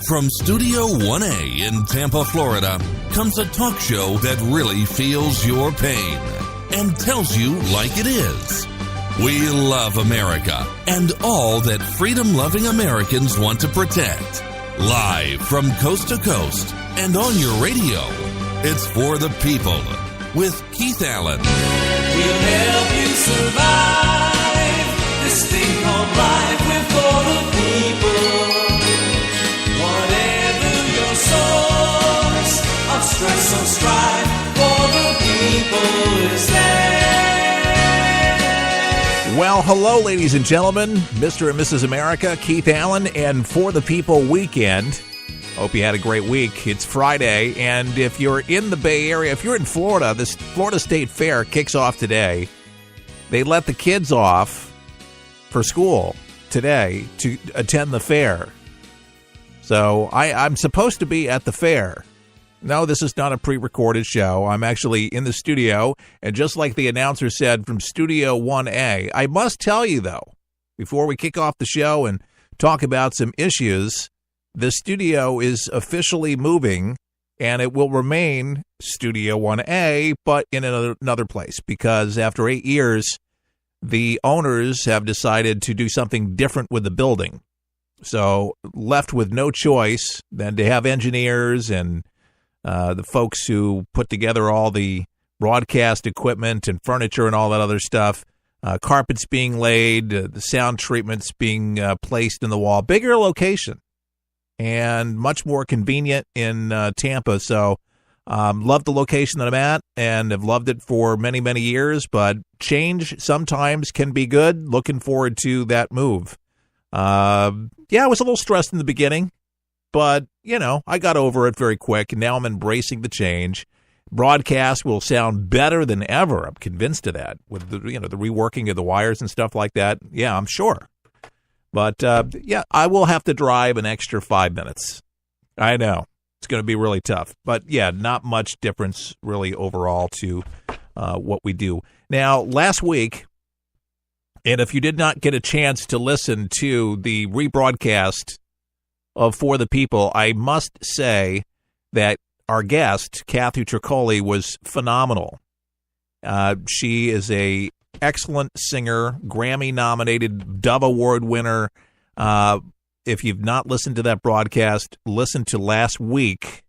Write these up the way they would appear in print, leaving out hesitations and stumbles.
From Studio 1A in Tampa, Florida, comes a talk show that really feels your pain and tells you like it is. We love America and all that freedom-loving Americans want to protect. Live from coast to coast and on your radio, it's For the People with Keith Allen. We'll help you survive this thing called life. We're for the people. Whatever your source of stress or strife, for the people is there. Well, hello, ladies and gentlemen, Mr. and Mrs. America, Keith Allen, and For the People weekend. Hope you had a great week. It's Friday, and if you're in the Bay Area, if you're in Florida, this Florida State Fair kicks off today. They let the kids off for school today to attend the fair. So I'm supposed to be at the fair. No, this is not a pre-recorded show. I'm actually in the studio, and just like the announcer said from Studio 1A, I must tell you, though, before we kick off the show and talk about some issues, the studio is officially moving, and it will remain Studio 1A, but in another place, because after 8 years, the owners have decided to do something different with the building. So left with no choice than to have engineers and the folks who put together all the broadcast equipment and furniture and all that other stuff, carpets being laid, the sound treatments being placed in the wall. Bigger location and much more convenient in Tampa. So love the location that I'm at and have loved it for many, many years. But change sometimes can be good. Looking forward to that move. Yeah, I was a little stressed in the beginning, but, you know, I got over it very quick, and now I'm embracing the change. Broadcast will sound better than ever. I'm convinced of that with the, the reworking of the wires and stuff like that. Yeah, I'm sure. But, yeah, I will have to drive an extra 5 minutes. I know. It's going to be really tough. But, yeah, not much difference really overall to what we do. Now, last week, and if you did not get a chance to listen to the rebroadcast of For the People, I must say that our guest, Kathy Tricoli, was phenomenal. She is a excellent singer, Grammy-nominated Dove Award winner. If you've not listened to that broadcast, listen to last week.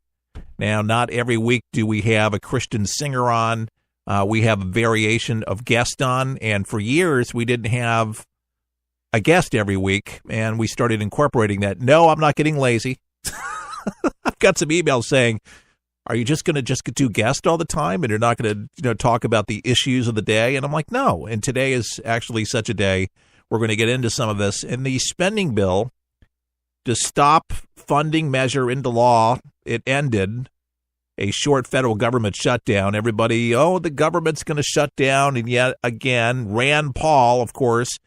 Now, not every week do we have a Christian singer on. We have a variation of guest on, and for years we didn't have a guest every week, and we started incorporating that. No, I'm not getting lazy. I've got some emails saying, are you just going to do guest all the time, and you're not going to talk about the issues of the day? And I'm like, no, and today is actually such a day. We're going to get into some of this. And the spending bill to stop funding measure into law, it ended. A short federal government shutdown. Everybody, the government's going to shut down. And yet again, Rand Paul, of course,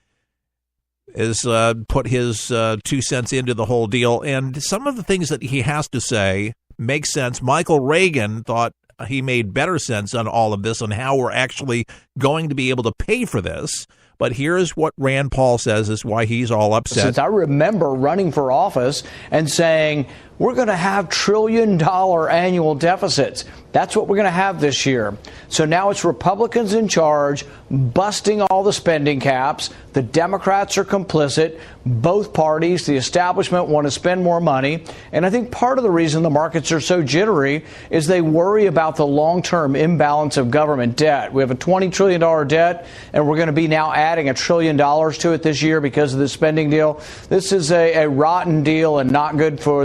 has put his 2 cents into the whole deal. And some of the things that he has to say make sense. Michael Reagan thought he made better sense on all of this and how we're actually going to be able to pay for this. But here's what Rand Paul says is why he's all upset. Since I remember running for office and saying, we're going to have $1 trillion annual deficits. That's what we're going to have this year. So now it's Republicans in charge, busting all the spending caps. The Democrats are complicit. Both parties, the establishment, want to spend more money. And I think part of the reason the markets are so jittery is they worry about the long-term imbalance of government debt. We have a $20 trillion debt, and we're going to be now adding $1 trillion to it this year because of the spending deal. This is a rotten deal and not good for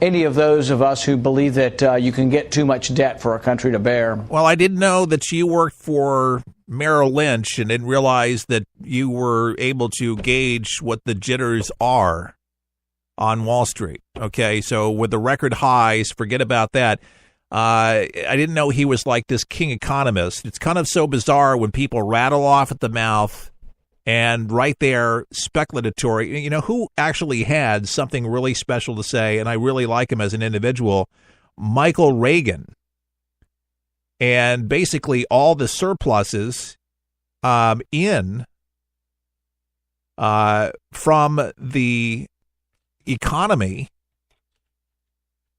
any of those of us who believe that you can get too much debt for a country to bear. Well, I didn't know that you worked for Merrill Lynch and didn't realize that you were able to gauge what the jitters are on Wall Street. Okay, so with the record highs, forget about that. I didn't know he was like this king economist. It's kind of so bizarre when people rattle off at the mouth and right there, speculatory. You know, who actually had something really special to say, and I really like him as an individual, Michael Reagan. And basically all the surpluses from the economy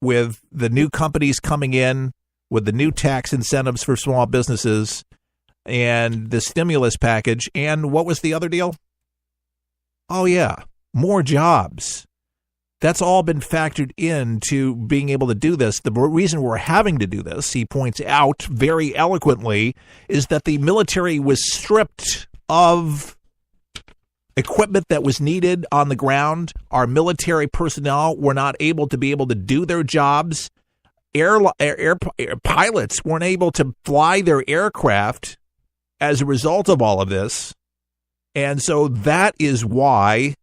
with the new companies coming in, with the new tax incentives for small businesses, and the stimulus package. And what was the other deal? Oh, yeah, more jobs. That's all been factored into being able to do this. The reason we're having to do this, he points out very eloquently, is that the military was stripped of equipment that was needed on the ground. Our military personnel were not able to do their jobs. Air pilots weren't able to fly their aircraft as a result of all of this. And so that is why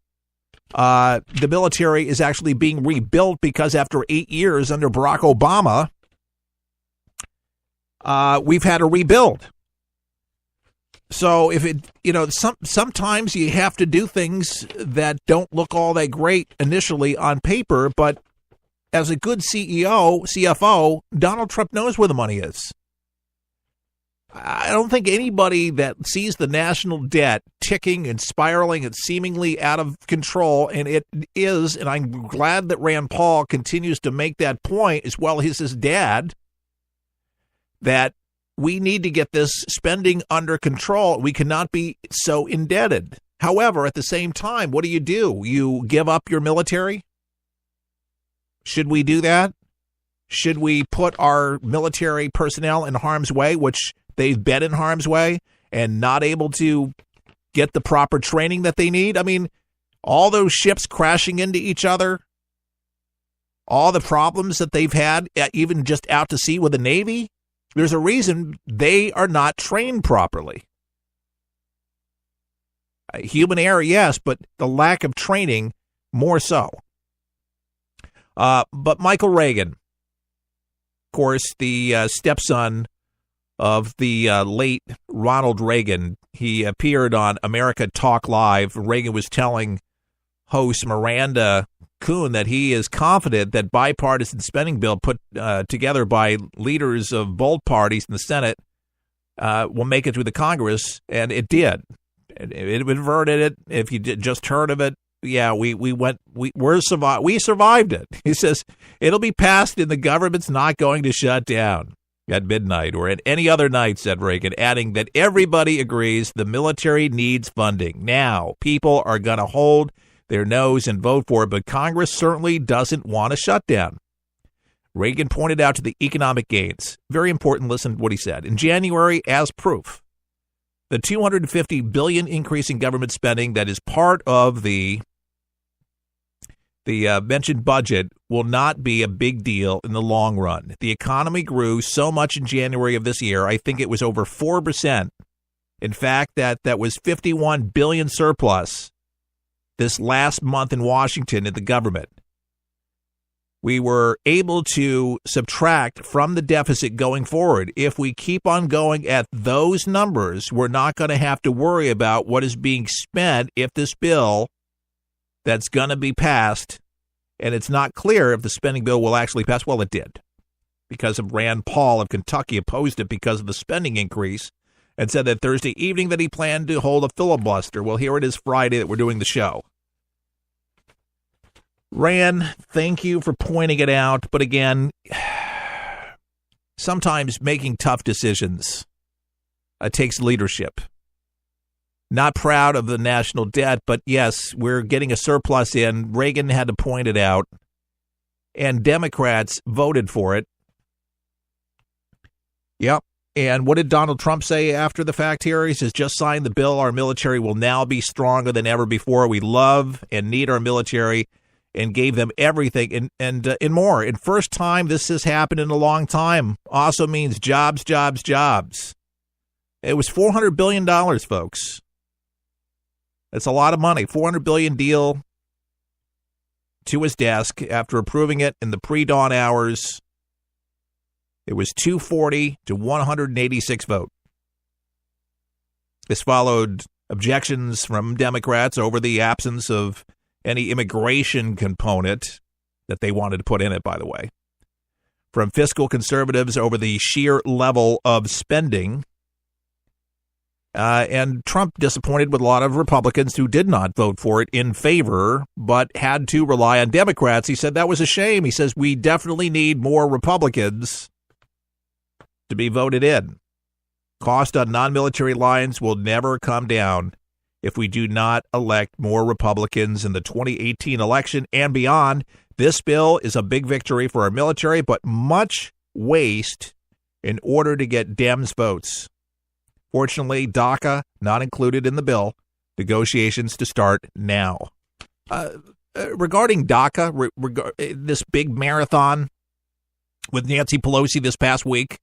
the military is actually being rebuilt, because after 8 years under Barack Obama, we've had to rebuild. So if it, sometimes you have to do things that don't look all that great initially on paper, but as a good CFO, Donald Trump knows where the money is. I don't think anybody that sees the national debt ticking and spiraling and seemingly out of control, and it is, and I'm glad that Rand Paul continues to make that point, as well as his dad, that we need to get this spending under control. We cannot be so indebted. However, at the same time, what do? You give up your military? Should we do that? Should we put our military personnel in harm's way, which they've been in harm's way, and not able to get the proper training that they need? I mean, all those ships crashing into each other, all the problems that they've had, even just out to sea with the Navy, there's a reason they are not trained properly. Human error, yes, but the lack of training, more so. But Michael Reagan, of course, the stepson of the late Ronald Reagan, he appeared on America Talk Live. Reagan was telling host Miranda Kuhn that he is confident that bipartisan spending bill put together by leaders of both parties in the Senate will make it through the Congress, and it did. It inverted it. If you just heard of it, yeah, we survived it. He says it'll be passed and the government's not going to shut down at midnight or at any other night, said Reagan, adding that everybody agrees the military needs funding. Now, people are going to hold their nose and vote for it, but Congress certainly doesn't want a shutdown. Reagan pointed out to the economic gains. Very important, listen to what he said. In January, as proof, the $250 billion increase in government spending that is part of the mentioned budget will not be a big deal in the long run. The economy grew so much in January of this year, I think it was over 4%. In fact, that was $51 billion surplus this last month in Washington at the government. We were able to subtract from the deficit going forward. If we keep on going at those numbers, we're not going to have to worry about what is being spent if this bill that's going to be passed, and it's not clear if the spending bill will actually pass. Well, it did, because of Rand Paul of Kentucky opposed it because of the spending increase and said that Thursday evening that he planned to hold a filibuster. Well, here it is Friday that we're doing the show. Rand, thank you for pointing it out. But again, sometimes making tough decisions takes leadership. Not proud of the national debt, but yes, we're getting a surplus in. Reagan had to point it out, and Democrats voted for it. Yep. And what did Donald Trump say after the fact here? He says, just sign the bill. Our military will now be stronger than ever before. We love and need our military, and gave them everything and more. And first time this has happened in a long time. Also means jobs, jobs, jobs. It was $400 billion, folks. That's a lot of money. $400 billion deal to his desk after approving it in the pre-dawn hours. It was 240 to 186 vote. This followed objections from Democrats over the absence of any immigration component that they wanted to put in it, by the way. From fiscal conservatives over the sheer level of spending. And Trump disappointed with a lot of Republicans who did not vote for it in favor, but had to rely on Democrats. He said that was a shame. He says we definitely need more Republicans to be voted in. Cost on non-military lines will never come down if we do not elect more Republicans in the 2018 election and beyond. This bill is a big victory for our military, but much waste in order to get Dems votes. Fortunately, DACA not included in the bill. Negotiations to start now. Regarding DACA, this big marathon with Nancy Pelosi this past week,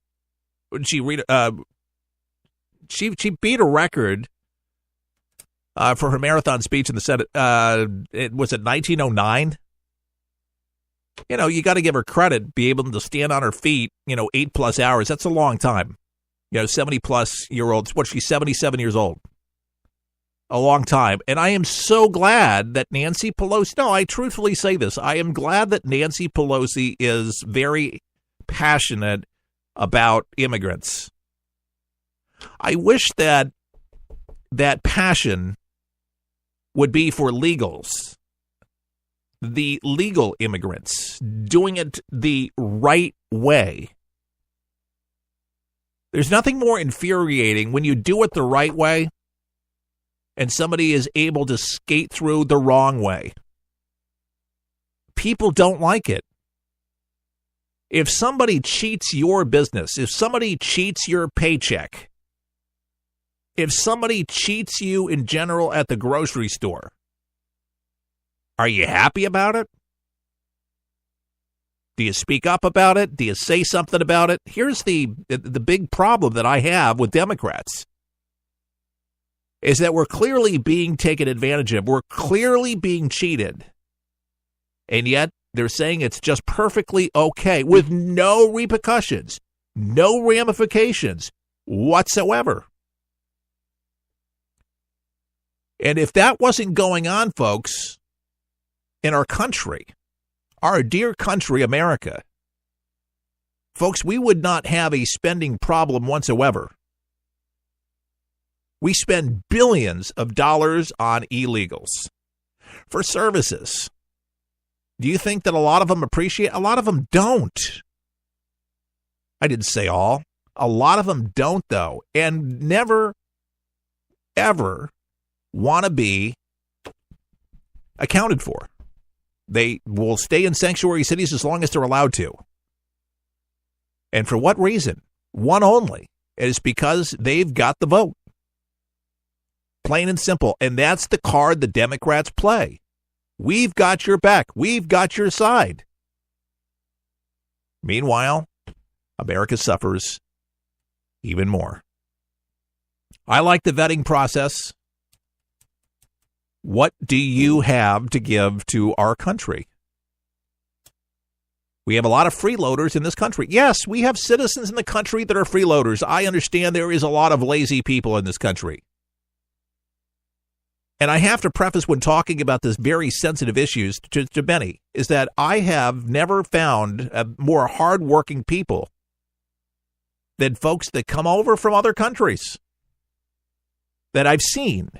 she beat a record for her marathon speech in the Senate. It was at 1909. You know, you got to give her credit, be able to stand on her feet, 8+ hours. That's a long time. 70+ year olds. What, she's 77 years old. A long time. And I am so glad that Nancy Pelosi, no, I truthfully say this. I am glad that Nancy Pelosi is very passionate about immigrants. I wish that passion would be for legals, the legal immigrants, doing it the right way. There's nothing more infuriating when you do it the right way and somebody is able to skate through the wrong way. People don't like it. If somebody cheats your business, if somebody cheats your paycheck, if somebody cheats you in general at the grocery store, are you happy about it? Do you speak up about it? Do you say something about it? Here's the big problem that I have with Democrats is that we're clearly being taken advantage of. We're clearly being cheated. And yet they're saying it's just perfectly okay with no repercussions, no ramifications whatsoever. And if that wasn't going on, folks, in our country, our dear country, America, folks, we would not have a spending problem whatsoever. We spend billions of dollars on illegals for services. Do you think that a lot of them appreciate? A lot of them don't. I didn't say all. A lot of them don't, though, and never, ever want to be accounted for. They will stay in sanctuary cities as long as they're allowed to. And for what reason? One only. It is because they've got the vote. Plain and simple. And that's the card the Democrats play. We've got your back. We've got your side. Meanwhile, America suffers even more. I like the vetting process. What do you have to give to our country? We have a lot of freeloaders in this country. Yes, we have citizens in the country that are freeloaders. I understand there is a lot of lazy people in this country. And I have to preface when talking about this very sensitive issues to many, is that I have never found more hardworking people than folks that come over from other countries that I've seen,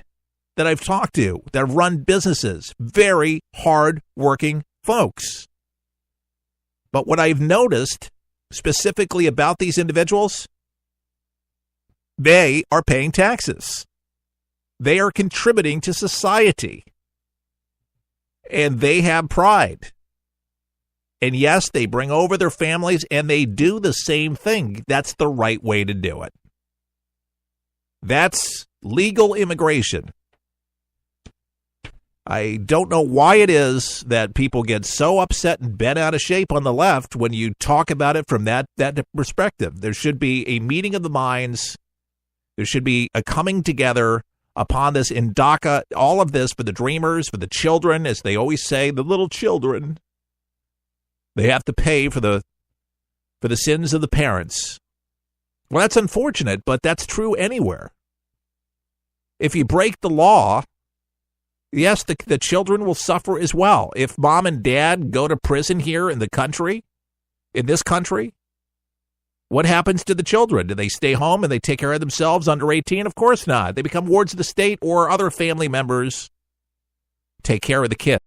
that I've talked to, that have run businesses. Very hardworking folks. But what I've noticed specifically about these individuals, they are paying taxes. They are contributing to society. And they have pride. And yes, they bring over their families and they do the same thing. That's the right way to do it. That's legal immigration. I don't know why it is that people get so upset and bent out of shape on the left when you talk about it from that perspective. There should be a meeting of the minds. There should be a coming together upon this in DACA, all of this for the dreamers, for the children, as they always say, the little children. They have to pay for the sins of the parents. Well, that's unfortunate, but that's true anywhere. If you break the law, yes, the children will suffer as well. If mom and dad go to prison here in this country, What happens to the children? Do they stay home and they take care of themselves under 18? Of course not. They become wards of the state, or other family members take care of the kids.